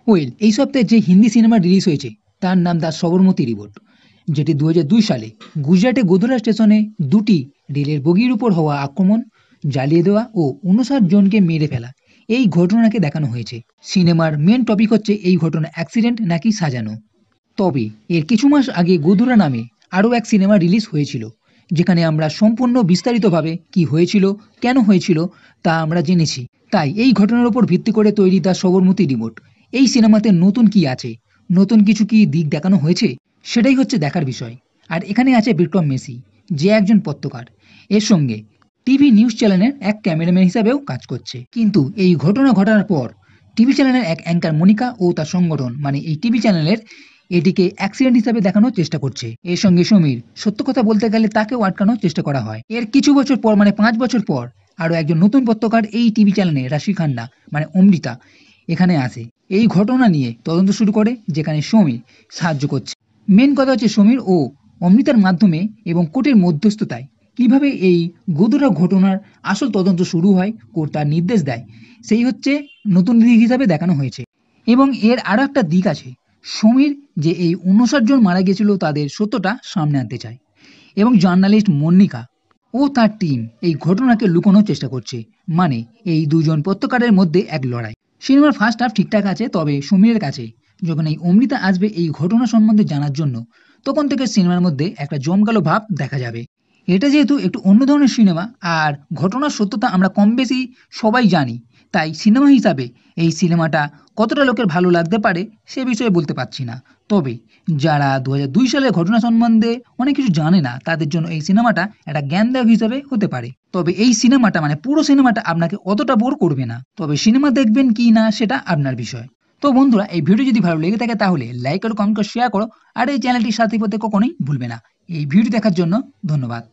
Well, এই সপ্তাহে যে হিন্দি সিনেমা রিলিজ হয়েছে তার নাম দ্য সবরমতী রিপোর্ট, যেটি 2002 সালে গুজরাটে গোধরা স্টেশনে দুটি রেলের বগির উপর হওয়া আক্রমণ, জ্বালিয়ে দেওয়া ও 59 জনকে মেরে ফেলা এই ঘটনাকে দেখানো হয়েছে। সিনেমার মেন টপিক হচ্ছে এই ঘটনা অ্যাক্সিডেন্ট নাকি সাজানো। তবে এর কিছু মাস আগে গোধরা নামে আরও এক সিনেমা রিলিজ হয়েছিল, যেখানে আমরা সম্পূর্ণ বিস্তারিতভাবে কি হয়েছিল, কেন হয়েছিল তা আমরা জেনেছি। তাই এই ঘটনার উপর ভিত্তি করে তৈরি দ্য সবরমতী রিপোর্ট। এই সিনেমাতে নতুন কি আছে, নতুন কিছু কি দিক দেখানো হয়েছে, সেটাই হচ্ছে দেখার বিষয়। আর এখানে আছে বিক্রম মেসি, যে একজন পত্রকার, এর সঙ্গে টিভি নিউজ চ্যানেলের এক ক্যামেরাম্যান হিসাবেও কাজ করছে। কিন্তু এই ঘটনা ঘটার পর টিভি চ্যানেলের এক অ্যাঙ্কার মনিকা ও তার সংগঠন, মানে এই টিভি চ্যানেলের, এটিকে অ্যাক্সিডেন্ট হিসাবে দেখানোর চেষ্টা করছে। এর সঙ্গে সমীর, সত্য কথা বলতে গেলে তাকেও আটকানোর চেষ্টা করা হয়। এর কিছু বছর পর, মানে 5 বছর পর, আরও একজন নতুন পত্রকার এই টিভি চ্যানেলে, রাশি খান্না মানে অমৃতা, এখানে আসে। এই ঘটনা নিয়ে তদন্ত শুরু করে, যেখানে সমীর সাহায্য করছে। মেন কথা হচ্ছে সমীর ও অমৃতার মাধ্যমে এবং কোর্টের মধ্যস্থতায় কিভাবে এই গোধরা ঘটনার আসল তদন্ত শুরু হয়, কোর্ট তার নির্দেশ দেয়, সেই হচ্ছে নতুন দিক হিসাবে দেখানো হয়েছে। এবং এর আরও একটা দিক আছে, সমীর যে এই 59 জন মারা গেছিল তাদের সত্যটা সামনে আনতে চায়, এবং জার্নালিস্ট মন্নিকা ও তার টিম এই ঘটনাকে লুকানোর চেষ্টা করছে। মানে এই দুজন পত্রকারের মধ্যে এক লড়াই। সিনেমার ফার্স্ট হাফ ঠিকঠাক আছে, তবে সমীরের কাছে যখন এই অমৃতা আসবে এই ঘটনা সম্বন্ধে জানার জন্য, তখন থেকে সিনেমার মধ্যে একটা জমকালো ভাব দেখা যাবে। এটা যেহেতু একটু অন্য ধরনের সিনেমা, আর ঘটনার সত্যতা আমরা কম বেশি সবাই জানি, তাই সিনেমা হিসাবে এই সিনেমাটা কতটা লোকের ভালো লাগতে পারে সে বিষয়ে বলতে পারছি না। তবে যারা 2002 সালের ঘটনা সম্বন্ধে অনেক কিছু জানে না, তাদের জন্য এই সিনেমাটা একটা জ্ঞানদায়ক হিসাবে হতে পারে। তবে এই সিনেমাটা, মানে পুরো সিনেমাটা আপনাকে অতটা বোর করবে না। তবে সিনেমা দেখবেন কি না সেটা আপনার বিষয়। তো বন্ধুরা, এই ভিডিও যদি ভালো লেগে থাকে তাহলে লাইক করো, কমেন্ট করো, শেয়ার করো, আর এই চ্যানেলটির সাথে হতে কখনোই ভুলবে না। এই ভিডিও দেখার জন্য ধন্যবাদ।